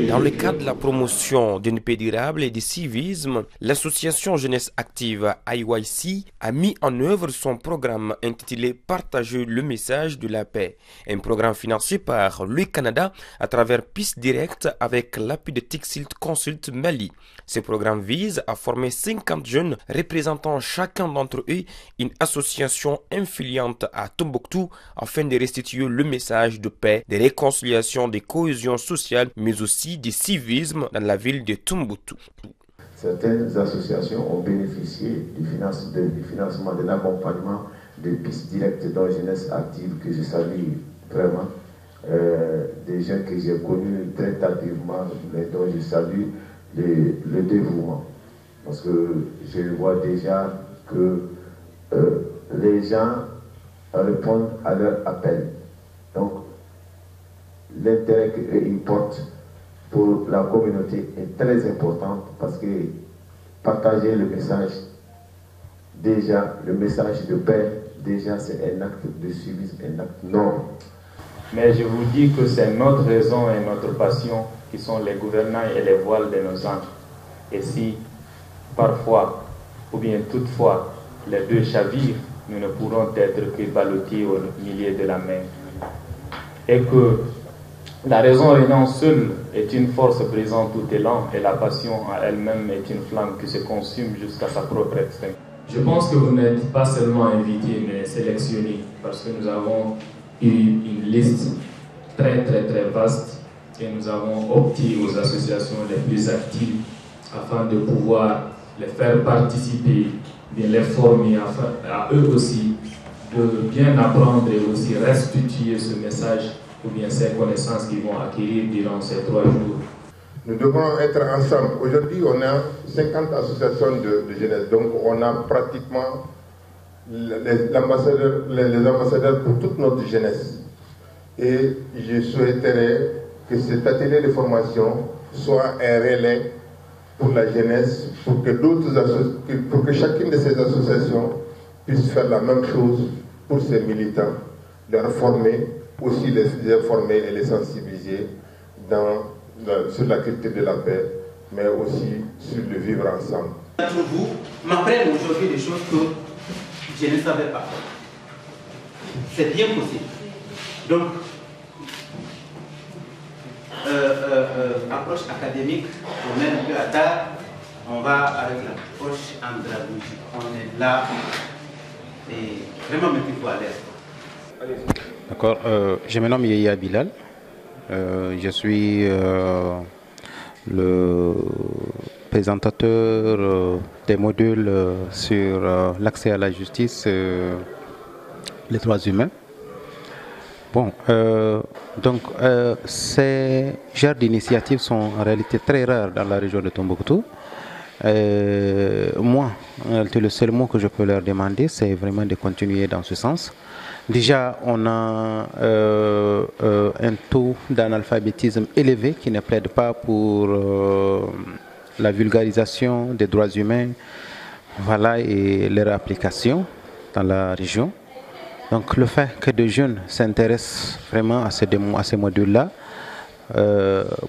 Dans le cadre de la promotion d'une paix durable et du civisme, l'association Jeunesse Active IYC a mis en œuvre son programme intitulé Partager le message de la paix, un programme financé par le Canada à travers Peace Direct avec l'appui de Tixilt Consult Mali. Ce programme vise à former 50 jeunes représentant chacun d'entre eux une association influente à Tombouctou afin de restituer le message de paix, de réconciliation, de cohésion sociale, mais aussi du civisme dans la ville de Tombouctou. Certaines associations ont bénéficié du financement, de l'accompagnement de Peace Direct dans Jeunesse Active que je salue vraiment. Des gens que j'ai connus très tardivement, mais dont je salue le dévouement. Parce que je vois déjà que les gens répondent à leur appel. Donc, l'intérêt qu'ils portent pour la communauté est très important parce que partager le message, déjà, le message de paix, déjà c'est un acte de civisme, un acte noble. Mais je vous dis que c'est notre raison et notre passion qui sont les gouvernails et les voiles de nos âmes. Et si parfois, ou bien toutefois, les deux chavirent, nous ne pourrons être que ballottés au milieu de la mer. Et que la raison régnant seule est une force brisant tout élan et la passion à elle-même est une flamme qui se consume jusqu'à sa propre extrémité. Je pense que vous n'êtes pas seulement invités mais sélectionnés parce que nous avons eu une liste très vaste et nous avons opté aux associations les plus actives afin de pouvoir les faire participer, bien les former afin à eux aussi de bien apprendre et aussi restituer ce message ou bien ces connaissances qu'ils vont acquérir durant ces 3 jours. Nous devons être ensemble. Aujourd'hui, on a 50 associations de jeunesse, donc on a pratiquement les ambassadeurs pour toute notre jeunesse. Et je souhaiterais que cet atelier de formation soit un relais pour la jeunesse, pour que chacune de ces associations puisse faire la même chose pour ses militants, leur former, aussi les informer et les sensibiliser sur la culture de la paix, mais aussi sur le vivre ensemble. D'entre vous m'apprennent aujourd'hui des choses que je ne savais pas. C'est bien possible. Donc, approche académique, on est un peu à tard, on va avec l'approche andragogique. On est là et vraiment mettez-vous à l'aise. D'accord, je me nomme Yaya Bilal, je suis le présentateur des modules sur l'accès à la justice, les droits humains. Bon, donc ces genres d'initiatives sont en réalité très rares dans la région de Tombouctou. Moi, en réalité, le seul mot que je peux leur demander, c'est vraiment de continuer dans ce sens. Déjà, on a un taux d'analphabétisme élevé qui ne plaide pas pour la vulgarisation des droits humains, voilà, et leur application dans la région. Donc le fait que des jeunes s'intéressent vraiment à ces modules-là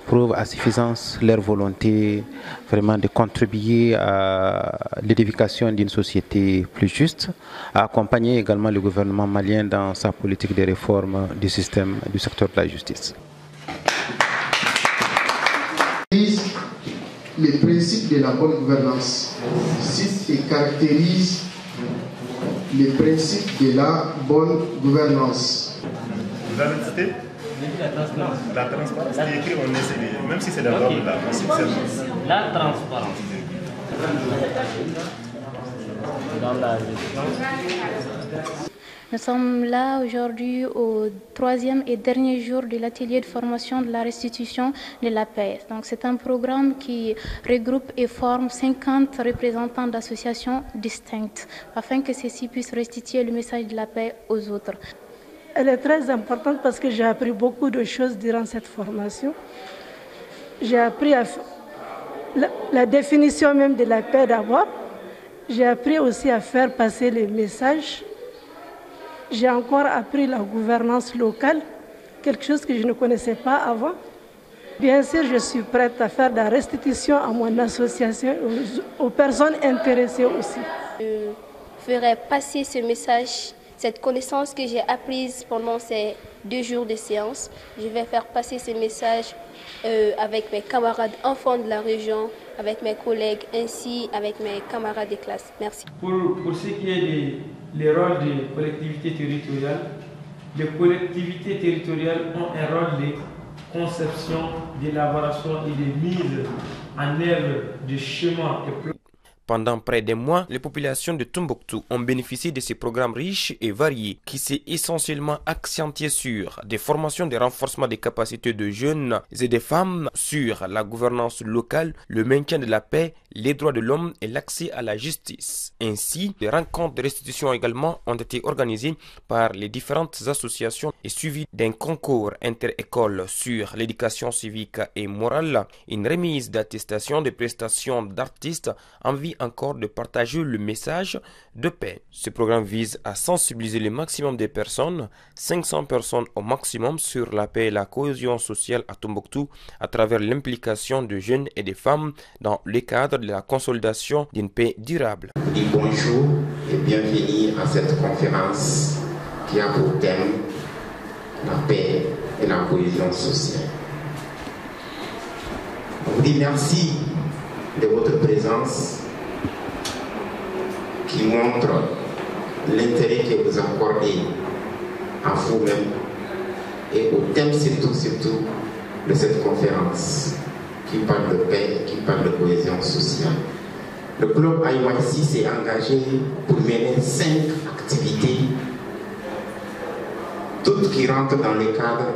prouve à suffisance leur volonté vraiment de contribuer à l'édification d'une société plus juste, à accompagner également le gouvernement malien dans sa politique de réforme du système du secteur de la justice. Les principes de la bonne gouvernance citent et caractérisent les principes de la bonne gouvernance. Vous avez cité la transparence, c'est écrit en SCD, même si c'est dans l'ordre de la Constitution. La transparence. Dans la Nous sommes là aujourd'hui au 3e et dernier jour de l'atelier de formation de la restitution de la paix. Donc c'est un programme qui regroupe et forme 50 représentants d'associations distinctes afin que ceux-ci puissent restituer le message de la paix aux autres. Elle est très importante parce que j'ai appris beaucoup de choses durant cette formation. J'ai appris la définition même de la paix d'abord. J'ai appris aussi à faire passer les messages. J'ai encore appris la gouvernance locale, quelque chose que je ne connaissais pas avant. Bien sûr, je suis prête à faire de la restitution à mon association, aux personnes intéressées aussi. Je ferai passer ce message, cette connaissance que j'ai apprise pendant ces 2 jours de séance. Je vais faire passer ce message avec mes camarades enfants de la région, avec mes collègues, ainsi avec mes camarades de classe. Merci. Pour ce qui est des rôles des collectivités territoriales, les collectivités territoriales ont un rôle de conception, d'élaboration et de mise en œuvre de schémas et plans. Pendant près d'un mois, les populations de Tombouctou ont bénéficié de ces programmes riches et variés qui s'est essentiellement accentué sur des formations de renforcement des capacités de jeunes et des femmes, sur la gouvernance locale, le maintien de la paix, les droits de l'homme et l'accès à la justice. Ainsi, des rencontres de restitution également ont été organisées par les différentes associations et suivies d'un concours inter-école sur l'éducation civique et morale, une remise d'attestation de prestations d'artistes en vue encore de partager le message de paix. Ce programme vise à sensibiliser le maximum de personnes, 500 personnes au maximum, sur la paix et la cohésion sociale à Tombouctou à travers l'implication de jeunes et de femmes dans le cadre de la consolidation d'une paix durable. Bonjour et bienvenue à cette conférence qui a pour thème la paix et la cohésion sociale. On vous dit merci de votre présence qui montre l'intérêt que vous accordez à vous-même et au thème surtout de cette conférence qui parle de paix, qui parle de cohésion sociale. Le club IYC s'est engagé pour mener 5 activités, toutes qui rentrent dans le cadre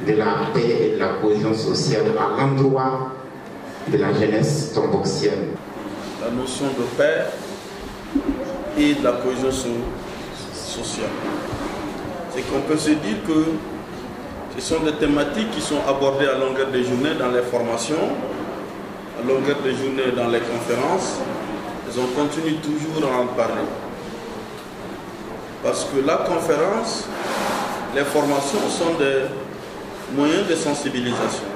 de la paix et de la cohésion sociale à l'endroit de la jeunesse tombouctienne. La notion de paix et de la cohésion sociale. C'est qu'on peut se dire que ce sont des thématiques qui sont abordées à longueur de journée dans les formations, à longueur de journée dans les conférences. Et on continue toujours à en parler. Parce que la conférence, les formations sont des moyens de sensibilisation.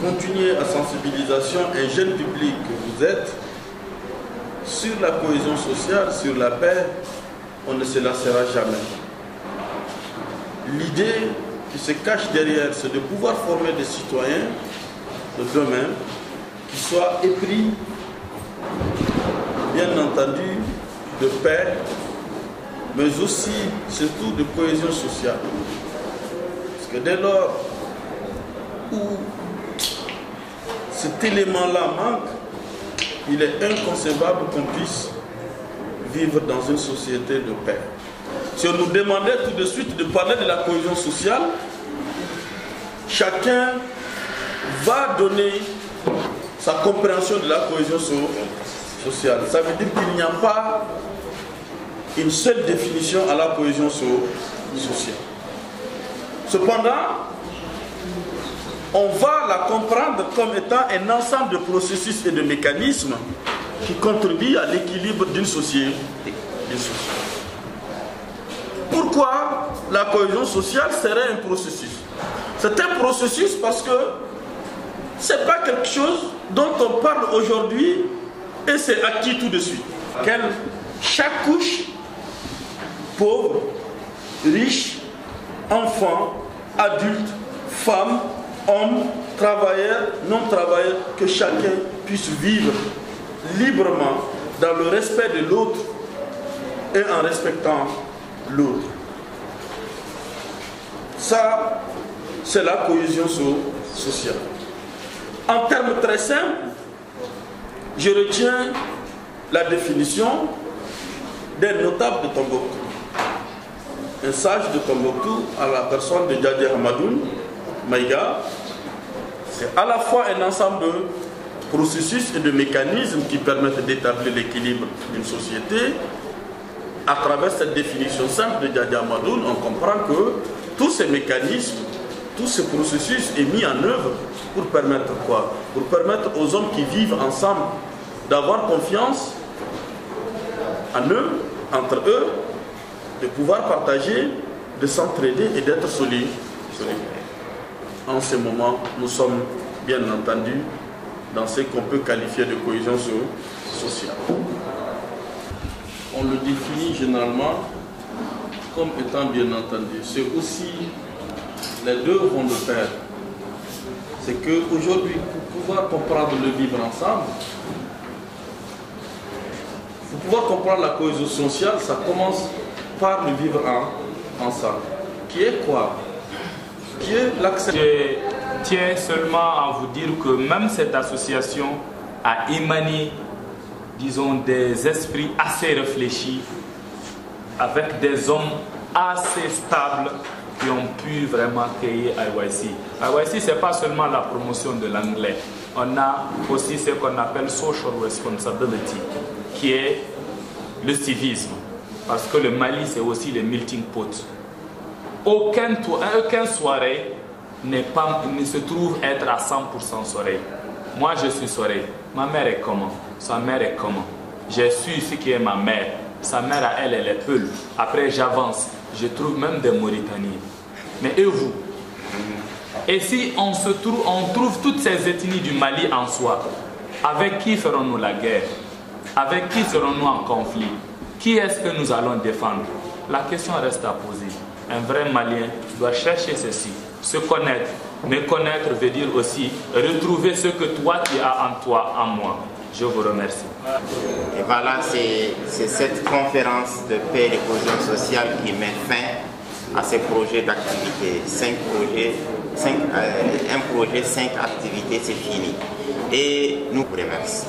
Continuer à sensibilisation un jeune public que vous êtes sur la cohésion sociale, sur la paix, on ne se lassera jamais. L'idée qui se cache derrière, c'est de pouvoir former des citoyens de demain qui soient épris, bien entendu, de paix, mais aussi, surtout, de cohésion sociale. Parce que dès lors où cet élément-là manque, il est inconcevable qu'on puisse vivre dans une société de paix. Si on nous demandait tout de suite de parler de la cohésion sociale, chacun va donner sa compréhension de la cohésion sociale. Ça veut dire qu'il n'y a pas une seule définition à la cohésion sociale. Cependant, on va la comprendre comme étant un ensemble de processus et de mécanismes qui contribuent à l'équilibre d'une société. Pourquoi la cohésion sociale serait un processus? C'est un processus parce que ce n'est pas quelque chose dont on parle aujourd'hui et c'est acquis tout de suite. Chaque couche, pauvre, riche, enfant, adulte, femme, homme, travailleur, non-travailleur, que chacun puisse vivre librement dans le respect de l'autre et en respectant l'autre. Ça, c'est la cohésion sociale. En termes très simples, je retiens la définition d'un notable de Tombouctou. Un sage de Tombouctou, à la personne de Djadji Hamadoun Maïga, c'est à la fois un ensemble de processus et de mécanismes qui permettent d'établir l'équilibre d'une société. À travers cette définition simple de Djadji Hamadoun, on comprend que tous ces mécanismes, tout ce processus est mis en œuvre pour permettre quoi? Pour permettre aux hommes qui vivent ensemble d'avoir confiance en eux, entre eux, de pouvoir partager, de s'entraider et d'être solidaires. en ce moment, nous sommes bien entendu dans ce qu'on peut qualifier de cohésion sociale. On le définit généralement comme étant bien entendu. C'est aussi, les deux vont le faire. C'est qu'aujourd'hui, pour pouvoir comprendre le vivre ensemble, pour pouvoir comprendre la cohésion sociale, ça commence par le vivre ensemble. Qui est quoi? Qui est l'accès? Je tiens seulement à vous dire que même cette association a émané, disons, des esprits assez réfléchis, avec des hommes assez stables qui ont pu vraiment créer IYC. IYC, ce n'est pas seulement la promotion de l'anglais. On a aussi ce qu'on appelle social responsibility, qui est le civisme. Parce que le Mali, c'est aussi le melting pot. Aucun soirée ne se trouve être à 100% soirée. Moi, je suis soirée. Ma mère est comment? Sa mère est comment? J'ai su ce qui est ma mère. Sa mère, à elle, elle est Peul. Après, j'avance. Je trouve même des Mauritaniens. Mais et vous? Et si on trouve toutes ces ethnies du Mali en soi, avec qui ferons-nous la guerre? Avec qui serons-nous en conflit? Qui est-ce que nous allons défendre? La question reste à poser. Un vrai Malien doit chercher ceci, se connaître. Mais connaître veut dire aussi retrouver ce que toi tu as en toi, en moi. Je vous remercie. Et voilà, c'est cette conférence de paix et de cohésion sociale qui met fin à ces projets d'activité. 5 projets, un projet, 5 activités, c'est fini. Et nous vous remercions.